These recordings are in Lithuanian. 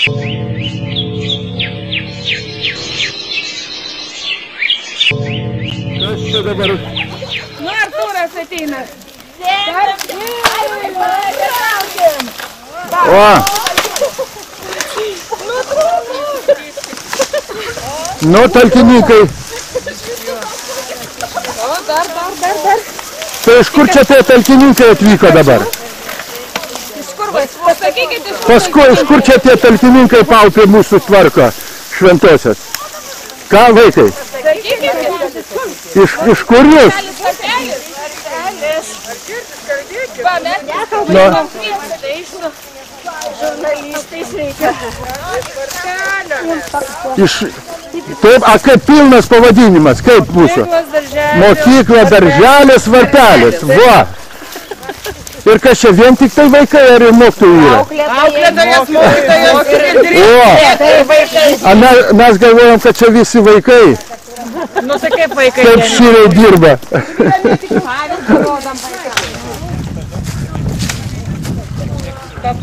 Kas čia dabar? Nu, Artūras ateina. O! Nu, talkininkai. O, dar. Tai iš kur čia tie talkininkai atvyko dabar? Iš kur vas? Pasakykit, Paskui, iš kur čia tie talkininkai Paupį mūsų tvarko šventosios? Ką, vaikai? Iš kur jūs? Žurnalistais reikia. Taip, a kaip pilnas pavadinimas, kaip mūsų? Mokykla, darželis, varpelis. Va. Ir kas čia, vien tik tai vaikai ar ir mokytojai yra? Auklėtojas, mokytojas ir O, mes galvojam, kad čia visi vaikai. Nu, tai kaip vaikai. Kaip šyriai dirba.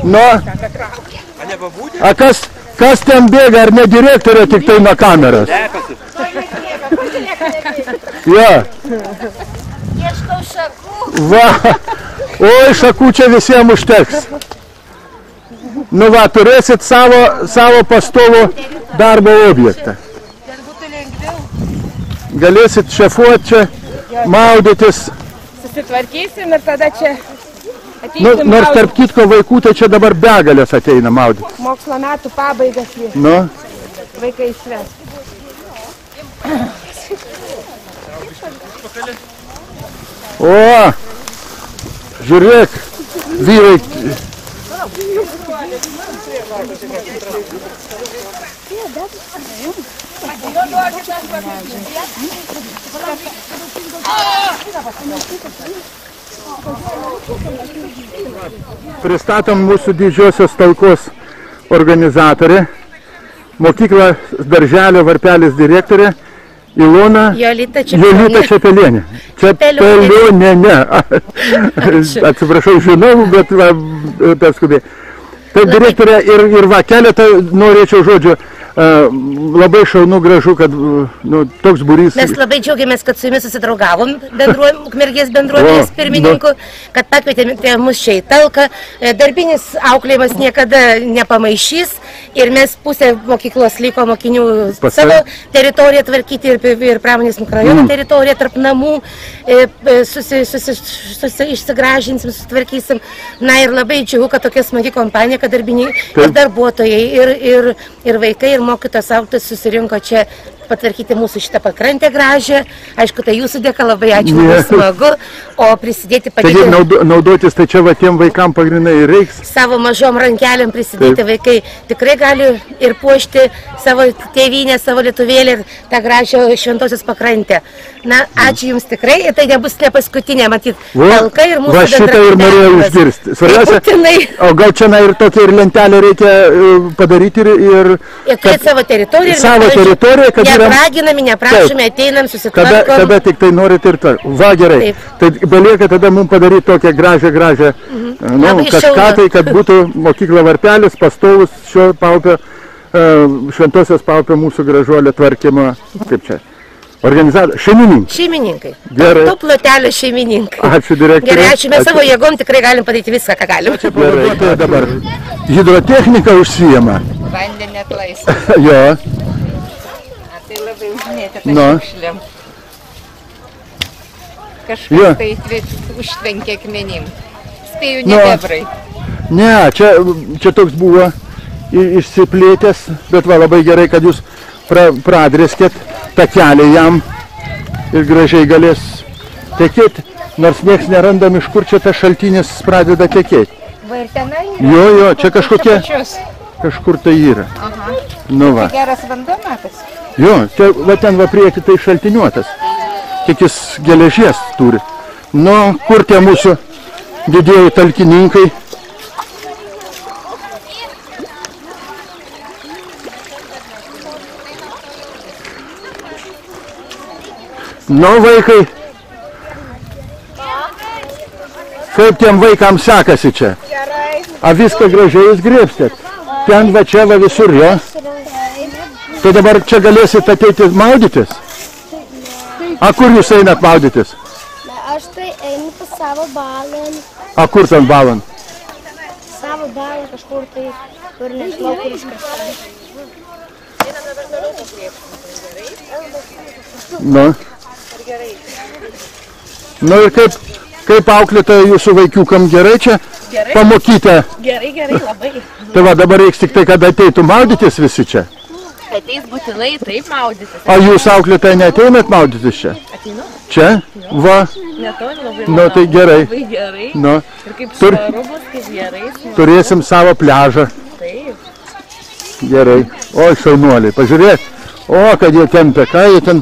Nu, a kas ten bėga, ar ne direktorė tik tai nuo kameros? Jo. Ieškau šakų. Va. Oi, šakų čia visiems užteks. Nu va, turėsit savo pastovų darbo objektą. Galėsit šefuoti čia, maudytis. Susitvarkysim ir tada čia Nu, nors tarp kitko vaikų, tai čia dabar begalės ateina maudytis. mokslo metų pabaigas Nu. vaikai išves. O, žiūrėk, vyrai. Pristatom mūsų didžiosios talkos organizatorė, mokykla darželio varpelis direktorė Ilona Jolita Čepelienė. Čepelienė, ne. Atsiprašau, žinau, bet per skubiai. Taip, direktorė, ir va, keletą norėčiau žodžių. Labai šaunu, gražu, kad toks būrys. Mes labai džiaugiamės, kad su jumis susidraugavom Ukmergės bendruomenės pirmininku, kad pakvietėme mus čia į talką. Darbinis auklėjimas niekada nepamaišys ir mes pusę mokyklos liko mokinių savo teritoriją tvarkyti ir pramonės mikrorajono teritoriją tarp namų išsigražinsim, susitvarkysim. Na ir labai džiugu, kad tokia smagi kompanija, kad darbiniai ir darbuotojai ir vaikai ir mokytos autos susirinko čia patvarkyti mūsų šitą pakrantę gražią. Aišku, tai jūsų dėka labai ačiū, labai smagu, o prisidėti padėti... Taigi naudotis, tai čia va tiem vaikam pagrindai reiks? Savo mažom rankelėm prisidėti vaikai tikrai gali ir puošti savo tėvynę, savo lietuvėlį ir tą gražią šventosios pakrantę. Na, ačiū jums tikrai, ir tai nebus ne paskutinė, matyt, talka ir mūsų bendradarbiavimas. Va šitą ir norėjau išgirsti. Svarbiausia, o gal čia ir tokia ir lentelę reikia padaryti ir turėti savo teritoriją. Savo teritoriją, kad nepraginami, neprašome, ateinam, susitvarkom. Kada tik tai norite ir tai. Va, gerai. Tai belieka tada mums padaryti tokią gražią, kažką tai, kad būtų mokykla varpelis, pastovus šio Paupio, šventosios Paupio mūsų gražuolė tvarkymo, kaip čia, organizatoriai, šeimininkai. Šeimininkai. Gerai. To plotelio šeimininkai. Ačiū, direktorė. Gerai, ačiū, mes savo jėgom tikrai galim padaryti viską, ką galim. Gerai, tai dabar hidrotechnika užsijama. Vandenį atlaisvę. Jo. Tai labai užmėtė tą šiukšlėm. Kažkas tai užtvenkė akmenim. Spėju, ne bebrai. Ne, čia toks buvo išsiplėtęs, bet va labai gerai, kad jūs pradrėskėt tą kelią jam ir gražiai galės tekėti, nors nieks nerandam, iš kur čia tas šaltinis pradeda tekėti. Va ir tenai yra? Jo, čia kažkur tai yra. Aha. Nu va. Tai geras vanduo matas? Jo, va ten va prieki tai šaltiniuotas. Tik jis geležies turi. Nu, kur tie mūsų didieji talkininkai? Nu, vaikai, kaip tiem vaikams sekasi čia? Gerai. A viską gražiai jūs grėbstėt? ten va čia va visur, jo. Tai dabar čia galėsit ateiti maudytis? A kur jūs einat maudytis? Aš tai einu pas savo balą. A kur ten balą? Savo balą kažkur tai, kur nežinau, kur iškastai. Nu ir kaip auklėtoja jūsų vaikiukam gerai čia pamokyte? Gerai, labai. Tai va dabar reiks tik tai, kad ateitų maudytis visi čia. Ateis būtinai taip maudytis. O jūs auklėtoja neateinat maudytis čia? Ateinu. Čia? Va. Netoli labai. Nu tai gerai. Labai gerai. Nu. Ir kaip švaru bus, kaip gerai. Turėsim savo pliažą. Taip. Gerai. Oi, šaunuoliai, pažiūrėk. O, kad jie tempia, ką jie ten...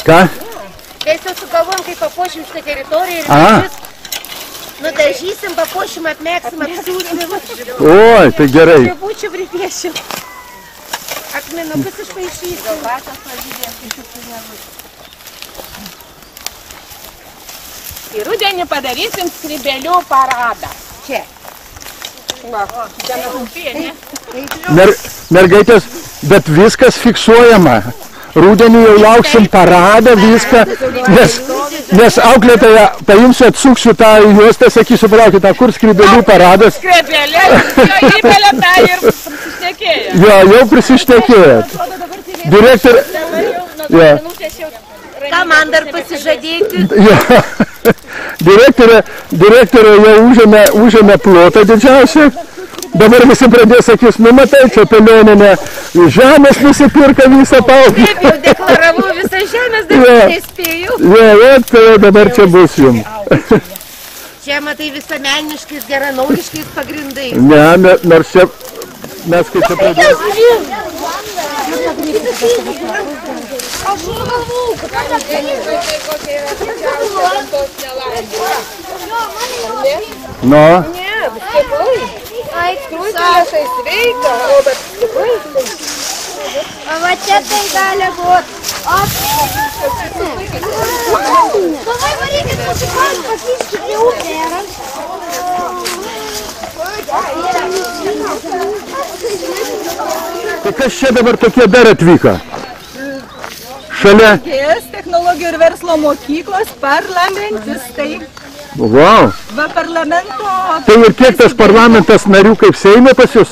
Ką? Mes jau sugalvom, kaip papuošim šitą teritoriją ir mes nudažysim, papuošim, atmeksim, apsiūsim. Oi, tai gerai. Būčiau pripiešim. Akmenukus išpaišysim. Į rudenį padarysim skrybėlių paradą. Čia. Mergaitės, bet viskas fiksuojama. Rudenį jau lauksim paradą, viską, nes auklėtoja paimsiu, atsuksiu tą juostą, sakysiu, palaukite, kur skrybėlių paradas. Skrybėlė, jo įpelė tą ir prisišnekėjo. Jo, jau prisišnekėjot. Direktorė... Ką man dar pasižadėti? Direktorė jau užėmė plotą didžiausią. Dabar visi pradės sakys, nu matai, čia Pelioninė žemės nusipirka visą paupį. Taip, jau deklaravau visą žemės, dar nespėjau. Tai dabar čia bus jums. Čia matai visuomeniškais, geranoriškais pagrindais. Ne, nors čia mes kaip čia pradės. Aš sugalvau, kad Nu. Ai, skruzdėlė sveika, o bet tikrai. va čia tai gali būt. Davai varykit muzikantų, pakiškit į upę. Tai kas čia dabar tokie dar atvyko? Šalia? Technologijų ir verslo mokyklos parlamentistai. Wow. Va parlamento... Tai ir kiek tas parlamentas narių kaip Seime pas jūs?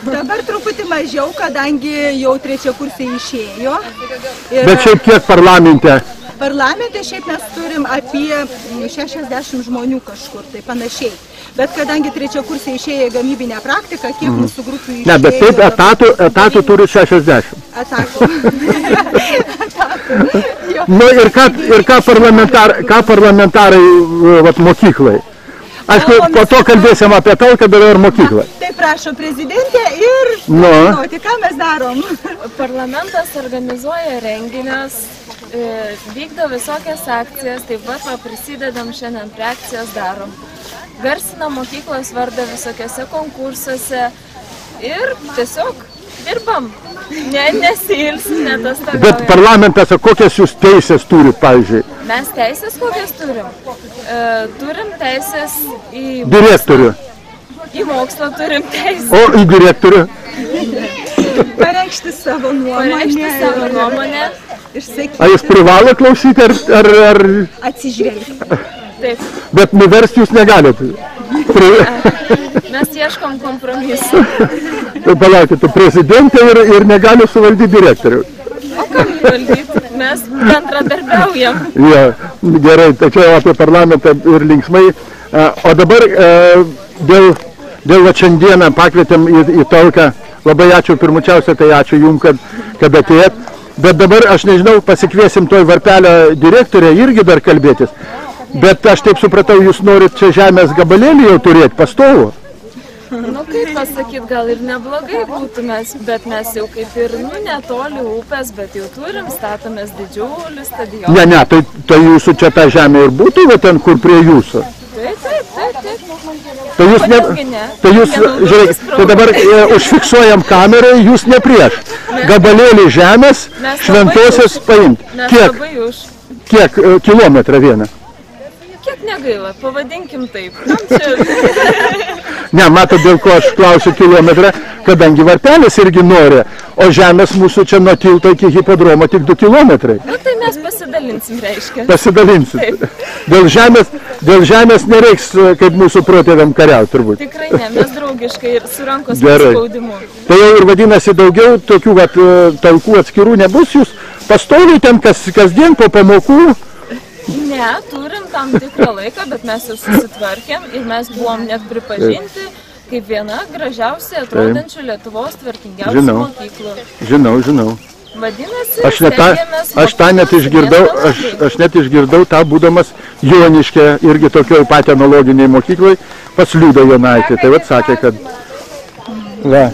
Dabar truputį mažiau, kadangi jau trečiakursiai išėjo. Bet šiaip kiek parlamente? Parlamente šiaip mes turim apie 60 žmonių kažkur, tai panašiai. Bet kadangi trečiakursiai išėjo į gamybinę praktiką, kiek mūsų grupių išėjo... Ne, bet taip etatų turi 60. Etatų. Nu ir ką parlamentarai mokyklai? Aišku, po to kalbėsim apie talką, bet ir mokyklą. Tai prašo prezidentė ir ką mes darom? Parlamentas organizuoja renginius, vykdo visokias akcijas, taip pat prisidedam šiandien prie akcijas darom. Garsinam mokyklos vardą visokiose konkursuose ir tiesiog dirbam. Nesiilsim, netostogaujam. Bet parlamentas, kokias jūs teisės turit, pavyzdžiui? Mes teisės kokias turim? Turim teisės į... Direktorių. Į mokslą turim teisę. O į direktorių? Pareikšti savo nuomonę. A jūs privalo klausyti ar... Atsižvelgti. Taip. Bet nuversti jūs negalite. Mes ieškom kompromisų. Tai palaukite, prezidentė ir negali suvaldyti direktorių. O kam valdyti? Mes bendradarbiaujam. Ja, gerai, tai čia apie parlamentą ir linksmai. O dabar dėl šiandieną pakvietėm į talką. Labai ačiū pirmučiausia, tai ačiū jums, kad atėjot. Bet dabar, aš nežinau, pasikviesim toj Varpelio direktorę irgi dar kalbėtis. Bet aš taip supratau, jūs norit čia žemės gabalėlį jau turėti pastovų? Nu, kaip pasakyt, gal ir neblogai būtų mes, bet mes jau kaip ir, netoli upės, bet jau turim, statomės didžiulį stadioną. Ne, tai jūsų čia ta žemė ir būtų, va ten, kur prie jūsų? Taip. Tai jūs, žiūrėkit, tai dabar užfiksuojam kamerą, jūs ne prieš. Gabalėlį žemės, šventosios paimti. Kiek kilometrą vieną? Kiek negaila, pavadinkim taip. Ne, matot, dėl ko aš klausiu kilometrą, kadangi varpelis irgi nori, o žemės mūsų čia nuo tilto iki hipodromo tik 2 kilometrai. Nu, tai mes pasidalinsim, reiškia. Pasidalinsim. Dėl žemės nereiks, kaip mūsų protėviam kariauti, turbūt. Tikrai ne, mes draugiškai ir su rankos spaudimu. Tai jau ir vadinasi daugiau tokių talkų atskirų nebus, jūs pastoviai ten kasdien po pamokų. Ne, turim tam tikrą laiką, bet mes jau susitvarkėm ir mes buvom net pripažinti kaip viena gražiausiai atrodančių Lietuvos tvarkingiausių mokyklų. Žinau. Vadinasi, aš tą net išgirdau tą būdamas Joniške, irgi tokioj pat analoginiai mokyklai, pas Liudą Jonaitį. Tai vat sakė, kad... Va.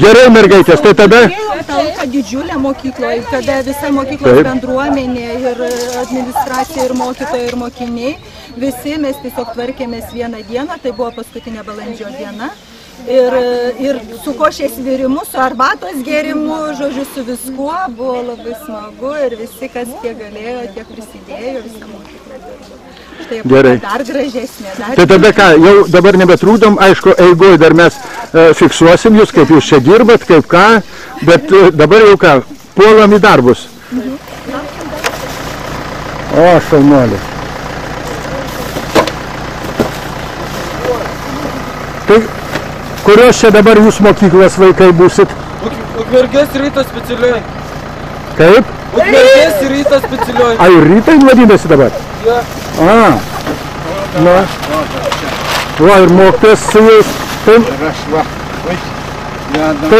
Gerai, mergaitės, tai tada... Talka didžiulė mokykloje, kada visa mokyklos bendruomenė ir administracija ir mokytojai ir mokiniai, visi mes tiesiog tvarkėmės vieną dieną, tai buvo paskutinė balandžio diena. Ir su košės virimu, su arbatos gėrimu, žodžiu, su viskuo buvo labai smagu ir visi, kas tiek galėjo, tiek prisidėjo, visą mokyklą dirbo. Gerai. Dar gražesnė. Tai tada ką, jau dabar nebetrūdom, aišku, eigoj dar mes fiksuosim jūs, kaip jūs čia dirbat, kaip ką, bet dabar jau ką, puolam į darbus. O, šaunuolė. Tai kurios čia dabar jūs mokyklos vaikai būsit? Ukmergės ryto specialiai. Kaip? Ukmergės ryto specialiai. A, ir rytai vadinasi dabar? Ja. A, na. Va, ir mokytojas su jais. Tai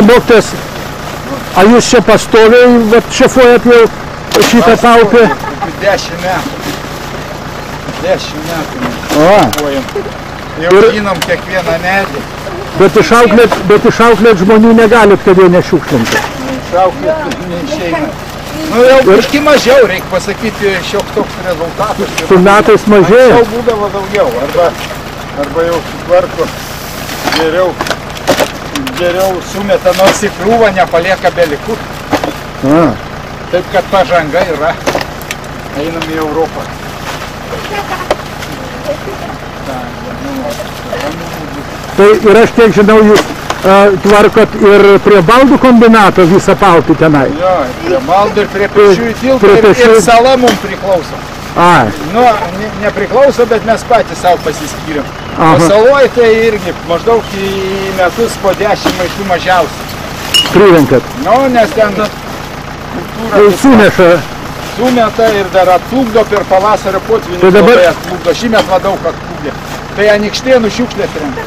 mokytojas, a jūs čia pastoviai šefuojat jau šitą paukę? 10 metų. 10 metų. O. Jau ginam kiekvieną medį. Bet išauklėt žmonių negalit, kad jie nešiukšlintų. Išauklėt neišeina. Nu jau biškį mažiau, reikia pasakyti, šioks toks rezultatas. Su metais mažėja? Anksčiau būdavo daugiau, arba jau sutvarko geriau sumeta, nors į krūvą nepalieka belikų. Taip, kad pažanga yra. Einam į Europą. Tai ir aš kiek žinau, jūs tvarkot ir prie baldų kombinato visą paupį tenai. Jo, prie baldų ir prie pėsčiųjų tilto ir sala mums priklauso. Nu, nepriklauso, bet mes patys savo pasiskyrėm. O saloj tai irgi maždaug į metus po 10 maišų mažiausiai. Prirenkat? Nu, nes ten suneša. Sumeta ir dar atplukdo per pavasario potvinį. Labai atplukdo. Šįmet vadau, kad atplukdė. Tai Anykštėnų šiukšlės renka.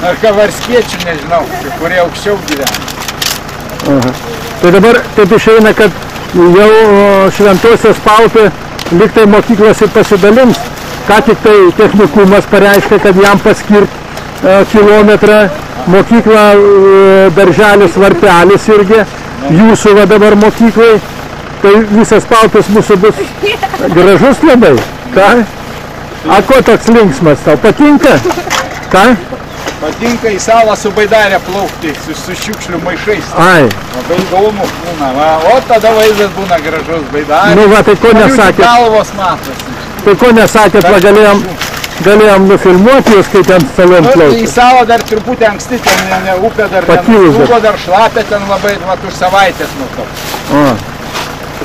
Ar kavarskiečių, nežinau, kurie aukščiau gyvena. Tai dabar taip išeina, kad jau Šventosios paupė liktai mokyklos ir pasidalins. Ką tik tai technikumas pareiškia, kad jam paskirt kilometrą mokykla, darželis, varpelis irgi. Jūsų va dabar mokyklai. Tai visas paupės mūsų bus gražus labai. Ką? A ko toks linksmas tau? Patinka? Ką? Patinka į salą su baidarė plaukti, su šiukšlių maišais. Ai. Labai įdomu būna, va. O tada vaizdas būna gražus baidarė. Nu va, tai ko nesakėt? Galvos matosi. Tai ko nesakėt, va galėjom nufilmuoti jūs, kai ten salon plaukti. Į salą dar truputį anksti, ten upė dar trūko, dar šlapė ten labai, va, už savaitės nuo to.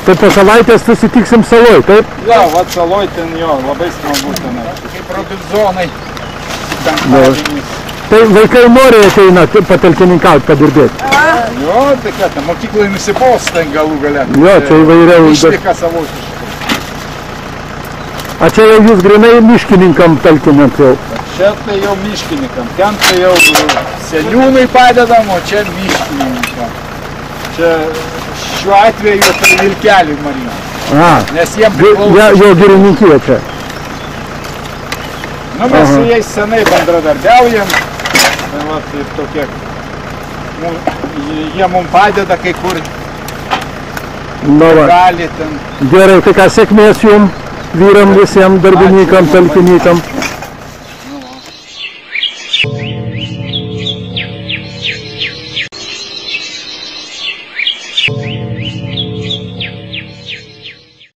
Tai po savaitės susitiksim saloj, taip? Jo, va, saloj ten jo, labai smagu ten. Kaip Robinsonai. Tai vaikai nori ateina patalkininkauti, padirbėti. Jo, tai ką, ten mokyklai nusibos ten galų gale. Jo, čia įvairiau. Išlika savotiškai. A čia jau jūs grinai miškininkam talkinant jau? Čia tai jau miškininkam, ten tai jau seniūnui padedam, o čia miškininkam. Čia šiuo atveju tai vilkeliui marinam. nes jiem priklauso. Jo girininkija čia. Nu, mes su jais senai bendradarbiaujam. Tai vat, ir tokie, jie mums padeda kai kur. Gali ten. Gerai, tai ką, sėkmės jums, vyram visiems darbininkam, talkininkam.